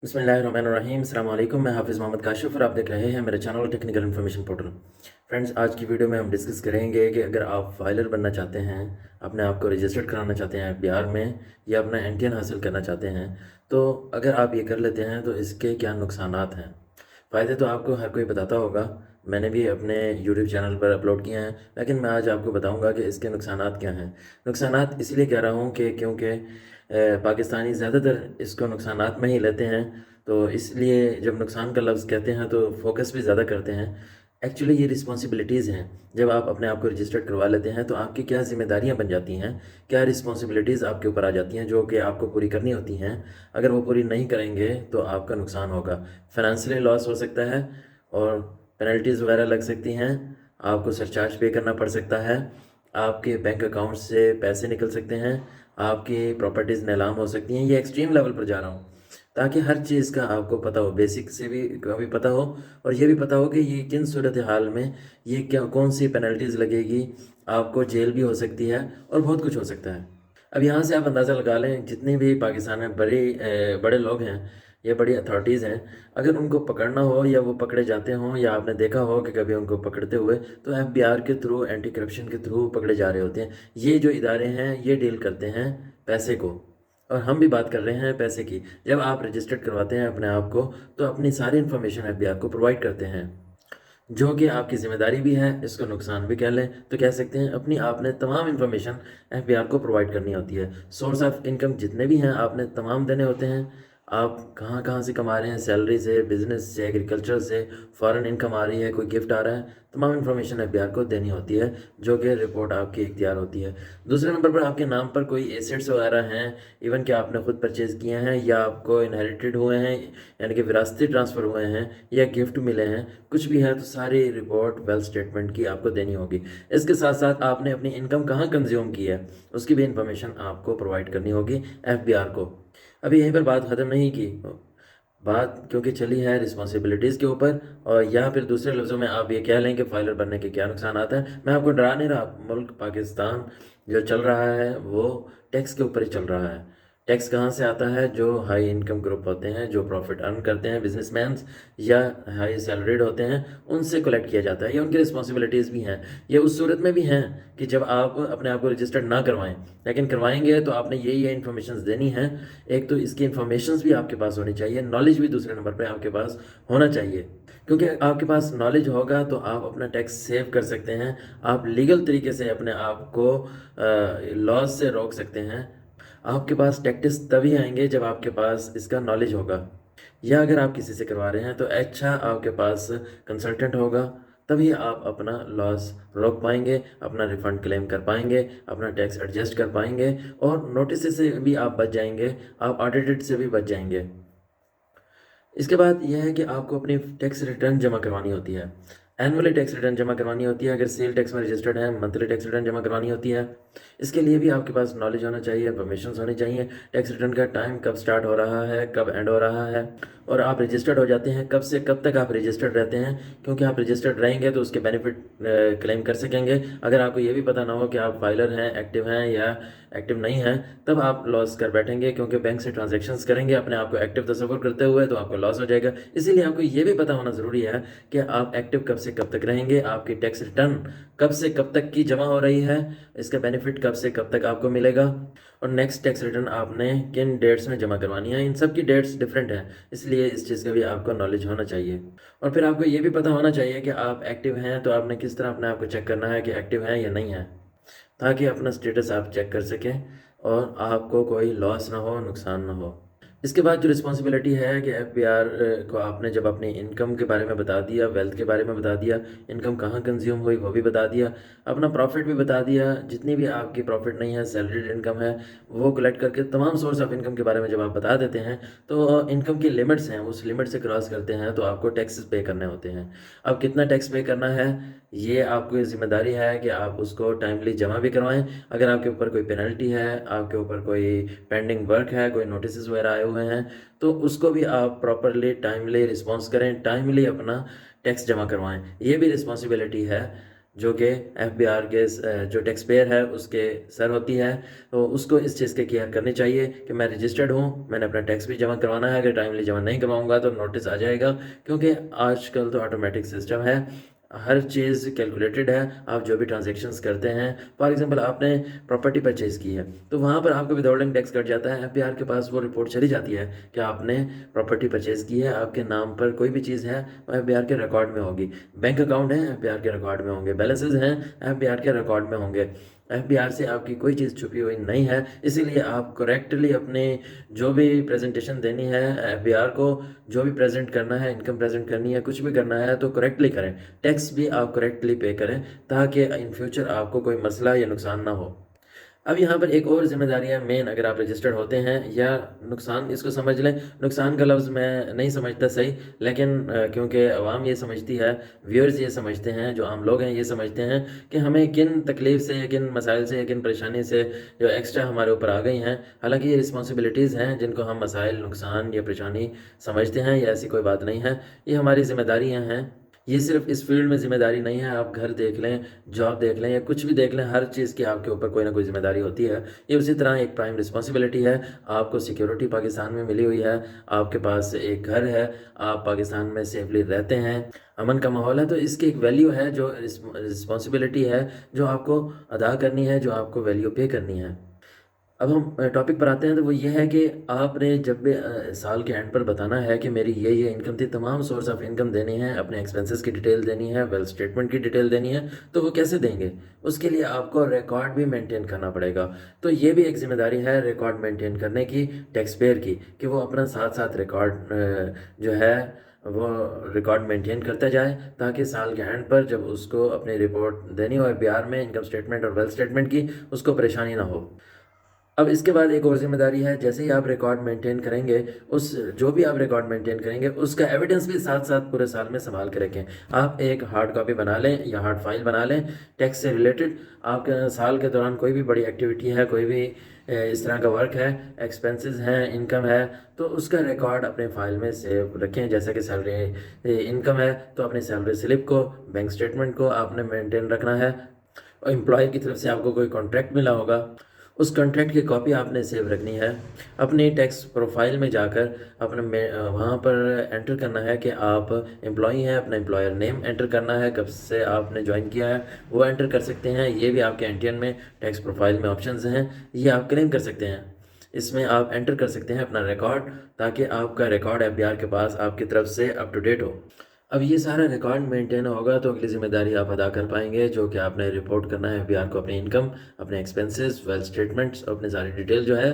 बिस्मिल्लाहिर्रहमानिर्रहीम अस्सलाम वालेकुम। मैं हाफ़िज़ मोहम्मद काशिफ़ और आप देख रहे हैं मेरा channel technical information portal. Friends, आज की वीडियो में हम डिस्कस करेंगे कि अगर आप फाइलर बनना चाहते हैं, अपने आप को रजिस्टर्ड कराना चाहते हैं एफबीआर में या अपना एनटीएन हासिल करना चाहते हैं, तो अगर आप ये कर लेते हैं तो इसके क्या नुकसानात हैं। फ़ायदे तो आपको हर कोई बताता होगा, मैंने भी अपने यूट्यूब चैनल पर अपलोड किए हैं, लेकिन मैं आज आपको बताऊंगा कि इसके नुकसानात क्या हैं। नुकसानात इसलिए कह रहा हूँ कि क्योंकि पाकिस्तानी ज़्यादातर इसको नुकसानात में ही लेते हैं, तो इसलिए जब नुकसान का लफ्ज़ कहते हैं तो फोकस भी ज़्यादा करते हैं। एक्चुअली ये रिस्पॉन्सिबिलिटीज़ हैं। जब आप अपने आप को रजिस्टर्ड करवा लेते हैं तो आपकी क्या ज़िम्मेदारियाँ बन जाती हैं, क्या रिस्पॉन्सिबिलिटीज़ आपके ऊपर आ जाती हैं जो कि आपको पूरी करनी होती हैं। अगर वो पूरी नहीं करेंगे तो आपका नुकसान होगा, फाइनेंशियली लॉस हो सकता है और पेनल्टीज़ वगैरह लग सकती हैं, आपको सरचार्ज पे करना पड़ सकता है, आपके बैंक अकाउंट से पैसे निकल सकते हैं, आपकी प्रॉपर्टीज़ नीलाम हो सकती हैं। ये एक्सट्रीम लेवल पर जा रहा हूँ ताकि हर चीज़ का आपको पता हो, बेसिक से भी का भी पता हो और ये भी पता हो कि ये किन सूरत हाल में ये क्या कौन सी पेनल्टीज़ लगेगी, आपको जेल भी हो सकती है और बहुत कुछ हो सकता है। अब यहाँ से आप अंदाज़ा लगा लें, जितने भी पाकिस्तान में बड़े लोग हैं या बड़ी अथॉरिटीज़ हैं, अगर उनको पकड़ना हो या वो पकड़े जाते हों या आपने देखा हो कि कभी उनको पकड़ते हुए, तो एफबीआर के थ्रू, एंटी करप्शन के थ्रू पकड़े जा रहे होते हैं। ये जो इदारे हैं ये डील करते हैं पैसे को, और हम भी बात कर रहे हैं पैसे की। जब आप रजिस्टर्ड करवाते हैं अपने आप को तो अपनी सारी इन्फॉर्मेशन एफबीआर को प्रोवाइड करते हैं, जो कि आपकी ज़िम्मेदारी भी है, इसको नुकसान भी कह लें तो कह सकते हैं। अपनी आपने तमाम इन्फॉर्मेशन एफबीआर को प्रोवाइड करनी होती है। सोर्स ऑफ इनकम जितने भी हैं आपने तमाम देने होते हैं। आप कहाँ कहाँ से कमा रहे हैं, सैलरी से, बिजनेस से, एग्रीकल्चर से, फॉरेन इनकम आ रही है, कोई गिफ्ट आ रहा है, तमाम इन्फॉर्मेशन एफबीआर को देनी होती है, जो कि रिपोर्ट आपकी इख्तियार होती है। दूसरे नंबर पर आपके नाम पर कोई एसेट्स वगैरह हैं, इवन कि आपने खुद परचेज़ किए हैं या आपको इनहेरिटेड हुए हैं, यानी कि विरासती ट्रांसफ़र हुए हैं या गिफ्ट मिले हैं, कुछ भी है तो सारी रिपोर्ट वेल्थ स्टेटमेंट की आपको देनी होगी। इसके साथ साथ आपने अपनी इनकम कहाँ कंज्यूम की है उसकी भी इंफॉर्मेशन आपको प्रोवाइड करनी होगी एफबीआर को। अभी यहीं पर बात ख़त्म नहीं की, बात क्योंकि चली है रिस्पॉन्सिबिलिटीज़ के ऊपर, और या फिर दूसरे लफ्ज़ों में आप ये कह लें कि फाइलर बनने के क्या नुकसान आता है। मैं आपको डरा नहीं रहा, मुल्क पाकिस्तान जो चल रहा है वो टैक्स के ऊपर ही चल रहा है। टैक्स कहाँ से आता है? जो हाई इनकम ग्रुप होते हैं, जो प्रॉफिट अर्न करते हैं, बिजनेसमैन्स या हाई सैलरीड होते हैं, उनसे कलेक्ट किया जाता है। ये उनकी रिस्पॉन्सिबिलिटीज़ भी हैं। ये उस सूरत में भी हैं कि जब आप अपने आप को रजिस्टर्ड ना करवाएं, लेकिन करवाएंगे तो आपने ये इन्फॉर्मेशन देनी है। एक तो इसकी इन्फॉर्मेशन भी आपके पास होनी चाहिए, नॉलेज भी दूसरे नंबर पे आपके पास होना चाहिए, क्योंकि आपके पास नॉलेज होगा तो आप अपना टैक्स सेव कर सकते हैं। आप लीगल तरीके से अपने आप को लॉस से रोक सकते हैं। आपके पास टैक्टिस तभी आएंगे जब आपके पास इसका नॉलेज होगा, या अगर आप किसी से करवा रहे हैं तो अच्छा आपके पास कंसल्टेंट होगा, तभी आप अपना लॉस रोक पाएंगे, अपना रिफ़ंड क्लेम कर पाएंगे, अपना टैक्स एडजस्ट कर पाएंगे और नोटिस से भी आप बच जाएंगे, आप ऑडिटेड से भी बच जाएंगे। इसके बाद यह है कि आपको अपनी टैक्स रिटर्न जमा करवानी होती है। एनुअली टैक्स रिटर्न जमा करवानी होती है। अगर सेल टैक्स में रजिस्टर्ड है, मंथली टैक्स रिटर्न जमा करवानी होती है। इसके लिए भी आपके पास नॉलेज होना चाहिए, इन्फॉर्मेशन होनी चाहिए। टैक्स रिटर्न का टाइम कब स्टार्ट हो रहा है, कब एंड हो रहा है, और आप रजिस्टर्ड हो जाते हैं कब से कब तक आप रजिस्टर्ड रहते हैं, क्योंकि आप रजिस्टर्ड रहेंगे तो उसके बेनिफिट क्लेम कर सकेंगे। अगर आपको ये भी पता ना हो कि आप फाइलर हैं, एक्टिव हैं या एक्टिव नहीं हैं, तब आप लॉस कर बैठेंगे, क्योंकि बैंक से ट्रांजैक्शंस करेंगे अपने आप को एक्टिव तस्वुर करते हुए, तो आपको लॉस हो जाएगा। इसीलिए आपको ये भी पता होना ज़रूरी है कि आप एक्टिव कब से कब तक रहेंगे, आपकी टैक्स रिटर्न कब से कब तक की जमा हो रही है, इसका बेनिफिट कब से कब तक आपको मिलेगा, और नेक्स्ट टैक्स रिटर्न आपने किन डेट्स में जमा करवानी है। इन सब की डेट्स डिफरेंट हैं, इसलिए इस चीज़ का भी आपको नॉलेज होना चाहिए। और फिर आपको ये भी पता होना चाहिए कि आप एक्टिव हैं तो आपने किस तरह अपने आप को चेक करना है कि एक्टिव हैं या नहीं है, ताकि अपना स्टेटस आप चेक कर सकें और आपको कोई लॉस ना हो, नुकसान ना हो। इसके बाद जो रिस्पॉन्सिबिलिटी है कि एफबीआर को आपने जब अपनी इनकम के बारे में बता दिया, वेल्थ के बारे में बता दिया, इनकम कहाँ कंज्यूम हुई वो भी बता दिया, अपना प्रॉफिट भी बता दिया, जितनी भी आपकी प्रॉफिट नहीं है, सैलरीड इनकम है, वो कलेक्ट करके तमाम सोर्स ऑफ इनकम के बारे में जब आप बता देते हैं, तो इनकम की लिमिट्स हैं, उस लिमिट से क्रॉस करते हैं तो आपको टैक्सेस पे करने होते हैं। अब कितना टैक्स पे करना है, ये आपकी ज़िम्मेदारी है कि आप उसको टाइमली जमा भी करवाएं। अगर आपके ऊपर कोई पेनल्टी है, आपके ऊपर कोई पेंडिंग वर्क है, कोई नोटिस वगैरह आए हुए हैं, तो उसको भी आप प्रॉपरली टाइमली रिस्पॉन्स करें, टाइमली अपना टैक्स जमा करवाएं। ये भी रिस्पॉन्सिबिलिटी है जो कि एफबीआर के जो टैक्स पेयर है उसके सर होती है, तो उसको इस चीज़ की केयर करनी चाहिए कि मैं रजिस्टर्ड हूँ, मैंने अपना टैक्स भी जमा करवाना है। अगर टाइमली जमा नहीं करवाऊंगा तो नोटिस आ जाएगा, क्योंकि आजकल तो ऑटोमेटिक सिस्टम है, हर चीज़ कैलकुलेटेड है। आप जो भी ट्रांजेक्शन्स करते हैं, फॉर एग्जांपल आपने प्रॉपर्टी परचेज़ की है तो वहाँ पर आपका विदाउटिंग टैक्स कट जाता है। एफबीआर के पास वो रिपोर्ट चली जाती है कि आपने प्रॉपर्टी परचेज़ की है, आपके नाम पर कोई भी चीज़ है वो एफबीआर के रिकॉर्ड में होगी। बैंक अकाउंट है एफबीआर के रिकॉर्ड में होंगे, बैलेंसेज हैं एफबीआर के रिकॉर्ड में होंगे। एफबीआर से आपकी कोई चीज़ छुपी हुई नहीं है, इसीलिए आप करेक्टली अपने जो भी प्रेजेंटेशन देनी है एफबीआर को, जो भी प्रेजेंट करना है, इनकम प्रेजेंट करनी है, कुछ भी करना है तो करेक्टली करें। टैक्स भी आप करेक्टली पे करें ताकि इन फ्यूचर आपको कोई मसला या नुकसान ना हो। अब यहाँ पर एक और ज़िम्मेदारी है मेन, अगर आप रजिस्टर्ड होते हैं, या नुकसान इसको समझ लें। नुकसान का लफ्ज़ मैं नहीं समझता सही, लेकिन क्योंकि आवाम ये समझती है, व्यूअर्स ये समझते हैं, जो आम लोग हैं ये समझते हैं कि हमें किन तकलीफ़ से, किन मसाइल से, किन परेशानी से जो एक्स्ट्रा हमारे ऊपर आ गई हैं। हालांकि ये रिस्पॉन्सिबिलिटीज़ हैं जिनको हम मसाइल, नुकसान या परेशानी समझते हैं, या ऐसी कोई बात नहीं है, ये हमारी ज़िम्मेदारियाँ हैं। ये सिर्फ इस फील्ड में ज़िम्मेदारी नहीं है, आप घर देख लें, जॉब देख लें, या कुछ भी देख लें, हर चीज़ की आपके ऊपर कोई ना कोई ज़िम्मेदारी होती है। ये उसी तरह एक प्राइम रिस्पॉन्सिबिलिटी है। आपको सिक्योरिटी पाकिस्तान में मिली हुई है, आपके पास एक घर है, आप पाकिस्तान में सेफली रहते हैं, अमन का माहौल है, तो इसकी एक वैल्यू है, जो रिस्पॉन्सिबिलिटी है जो आपको अदा करनी है, जो आपको वैल्यू पे करनी है। अब हम टॉपिक पर आते हैं, तो वो ये है कि आपने जब भी साल के एंड पर बताना है कि मेरी ये इनकम थी, तमाम सोर्स ऑफ इनकम देनी है, अपने एक्सपेंसेस की डिटेल देनी है, वेल्थ स्टेटमेंट की डिटेल देनी है, तो वो कैसे देंगे? उसके लिए आपको रिकॉर्ड भी मेंटेन करना पड़ेगा। तो ये भी एक ज़िम्मेदारी है रिकॉर्ड मेंटेन करने की, टैक्स पेयर की, कि वो अपना साथ साथ रिकॉर्ड जो है वो रिकॉर्ड मेंटेन करता जाए, ताकि साल के एंड पर जब उसको अपनी रिपोर्ट देनी हो एफबीआर में, इनकम स्टेटमेंट और वेल्थ स्टेटमेंट की, उसको परेशानी ना हो। अब इसके बाद एक और ज़िम्मेदारी है, जैसे ही आप रिकॉर्ड मेंटेन करेंगे, उस जो भी आप रिकॉर्ड मेंटेन करेंगे उसका एविडेंस भी साथ साथ पूरे साल में संभाल के रखें। आप एक हार्ड कॉपी बना लें या हार्ड फाइल बना लें टैक्स से रिलेटेड। आपके साल के दौरान कोई भी बड़ी एक्टिविटी है, कोई भी इस तरह का वर्क है, एक्सपेंसेस हैं, इनकम है, तो उसका रिकॉर्ड अपने फाइल में सेव रखें। जैसे कि सैलरी इनकम है तो अपनी सैलरी स्लिप को, बैंक स्टेटमेंट को आपने मेंटेन रखना है। और एम्प्लॉय की तरफ से आपको कोई कॉन्ट्रैक्ट मिला होगा, उस कॉन्ट्रैक्ट की कॉपी आपने सेव रखनी है। अपनी टैक्स प्रोफाइल में जाकर अपने वहाँ पर एंटर करना है कि आप एम्प्लॉई हैं, अपना एम्प्लॉयर नेम एंटर करना है, कब से आपने ज्वाइन किया है वो एंटर कर सकते हैं। ये भी आपके एनटीएन में टैक्स प्रोफाइल में ऑप्शंस हैं, ये आप क्लेम कर सकते हैं। इसमें आप एंटर कर सकते हैं अपना रिकॉर्ड, ताकि आपका रिकॉर्ड एफबीआर के पास आपकी तरफ से अप टू डेट हो। अब ये सारा रिकॉर्ड मेंटेन होगा तो अगली ज़िम्मेदारी आप अदा कर पाएंगे, जो कि आपने रिपोर्ट करना है एफबीआर को, अपनी इनकम, अपने एक्सपेंसेस, वेल्थ स्टेटमेंट्स, अपनी सारी डिटेल जो है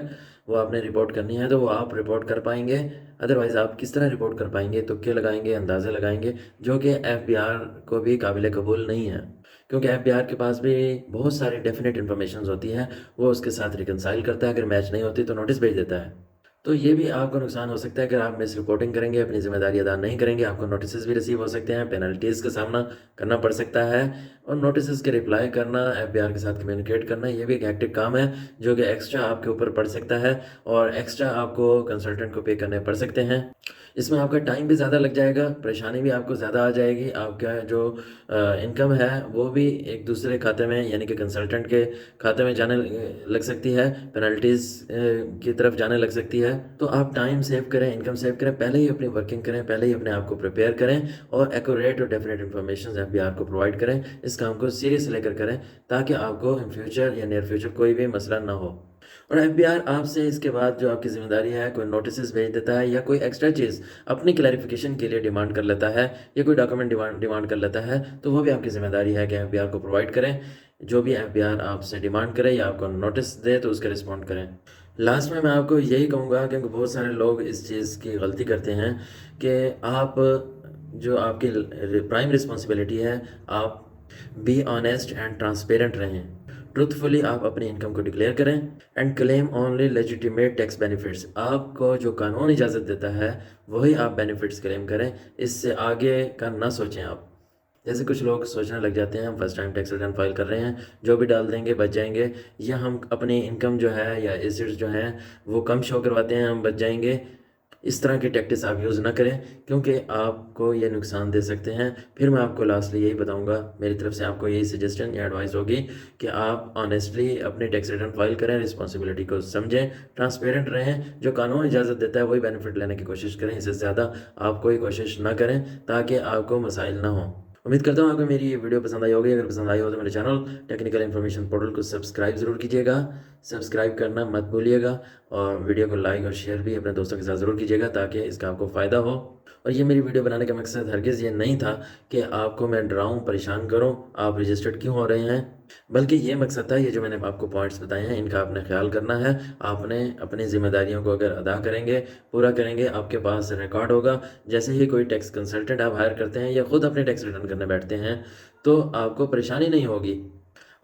वो आपने रिपोर्ट करनी है, तो वो आप रिपोर्ट कर पाएंगे। अदरवाइज़ आप किस तरह रिपोर्ट कर पाएंगे? तुक्के लगाएंगे, अंदाज़े लगाएंगे, जो कि एफबीआर को भी काबिल कबूल नहीं है, क्योंकि एफबीआर के पास भी बहुत सारी डेफिनेट इन्फॉर्मेशन होती हैं, वो उसके साथ रिकनसाइल करता है, अगर मैच नहीं होती तो नोटिस भेज देता है। तो ये भी आपको नुकसान हो सकता है, अगर आप मिस रिपोर्टिंग करेंगे, अपनी ज़िम्मेदारी अदा नहीं करेंगे, आपको नोटिस भी रिसीव हो सकते हैं, पेनल्टीज़ का सामना करना पड़ सकता है। और नोटिस के रिप्लाई करना, एफबीआर के साथ कम्युनिकेट करना, ये भी एक हेक्टिक काम है, जो कि एक्स्ट्रा आपके ऊपर पड़ सकता है, और एक्स्ट्रा आपको कंसल्टेंट को पे करने पड़ सकते हैं। इसमें आपका टाइम भी ज़्यादा लग जाएगा, परेशानी भी आपको ज़्यादा आ जाएगी, आपका जो इनकम है वो भी एक दूसरे खाते में, यानी कि कंसल्टेंट के खाते में जाने लग सकती है, पेनल्टीज़ की तरफ जाने लग सकती है। तो आप टाइम सेव करें, इनकम सेव करें, पहले ही अपनी वर्किंग करें, पहले ही अपने आप को प्रिपेयर करें, और एक्यूरेट और डेफिनेट इन्फॉर्मेशन एफबीआर को प्रोवाइड करें। इस काम को सीरियस लेकर करें, ताकि आपको इन फ्यूचर या नियर फ्यूचर कोई भी मसला ना हो। और एफबीआर आपसे इसके बाद जो आपकी ज़िम्मेदारी है, कोई नोटिस भेज देता है या कोई एक्स्ट्रा चीज़ अपनी क्लैरिफिकेशन के लिए डिमांड कर लेता है, या कोई डॉक्यूमेंट डिमांड कर लेता है, तो वो भी आपकी ज़िम्मेदारी है कि एफबीआर को प्रोवाइड करें। जो भी एफबीआर आपसे डिमांड करे या आपको नोटिस दे तो उसका रिस्पॉन्ड करें। लास्ट में मैं आपको यही कहूँगा, क्योंकि बहुत सारे लोग इस चीज़ की गलती करते हैं कि आप, जो आपकी प्राइम रिस्पॉन्सिबिलिटी है, आप बी ऑनेस्ट एंड ट्रांसपेरेंट रहें। ट्रुथफुली आप अपनी इनकम को डिक्लेयर करें, and claim only legitimate tax benefits. आपको जो कानून इजाज़त देता है वही आप बेनिफिट्स क्लेम करें, इससे आगे का ना सोचें आप। जैसे कुछ लोग सोचने लग जाते हैं हम first time tax return file कर रहे हैं, जो भी डाल देंगे बच जाएंगे, या हम अपनी इनकम जो है या एसेट्स जो हैं वो कम शो करवाते हैं, हम बच जाएंगे। इस तरह की टैक्टिक्स आप यूज़ ना करें, क्योंकि आपको ये नुकसान दे सकते हैं। फिर मैं आपको लास्टली यही बताऊंगा, मेरी तरफ से आपको यही सजेशन या एडवाइस होगी कि आप ऑनेस्टली अपनी टैक्स रिटर्न फाइल करें, रिस्पॉन्सिबिलिटी को समझें, ट्रांसपेरेंट रहें, जो कानून इजाज़त देता है वही बेनिफिट लेने की कोशिश करें, इससे ज़्यादा आप कोई कोशिश ना करें ताकि आपको मसाइल ना हों। उम्मीद करता हूँ आपको मेरी ये वीडियो पसंद आई होगी। अगर पसंद आई हो तो मेरे चैनल टेक्निकल इन्फॉर्मेशन पोर्टल को सब्सक्राइब ज़रूर कीजिएगा, सब्सक्राइब करना मत भूलिएगा, और वीडियो को लाइक और शेयर भी अपने दोस्तों के साथ ज़रूर कीजिएगा ताकि इसका आपको फ़ायदा हो। और ये मेरी वीडियो बनाने का मकसद हरगिज़ ये नहीं था कि आपको मैं डराऊँ, परेशान करूँ, आप रजिस्टर्ड क्यों हो रहे हैं, बल्कि ये मकसद था, ये जो मैंने आपको पॉइंट्स बताए हैं इनका आपने ख्याल करना है। आपने अपनी ज़िम्मेदारियों को अगर अदा करेंगे, पूरा करेंगे, आपके पास रिकॉर्ड होगा। जैसे ही कोई टैक्स कंसल्टेंट आप हायर करते हैं या खुद अपने टैक्स रिटर्न करने बैठते हैं, तो आपको परेशानी नहीं होगी।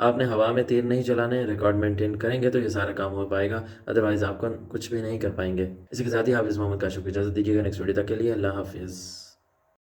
आपने हवा में तीर नहीं चलाने, रिकॉर्ड मेंटेन करेंगे तो ये सारा काम हो पाएगा, अदरवाइज़ आपको कुछ भी नहीं कर पाएँगे। इसी के साथ ही हाफ़िज़ मोहम्मद काशिफ़ को इजाज़त दीजिएगा। नेक्स्ट वीडियो तक के लिए अल्लाह हाफ़िज़।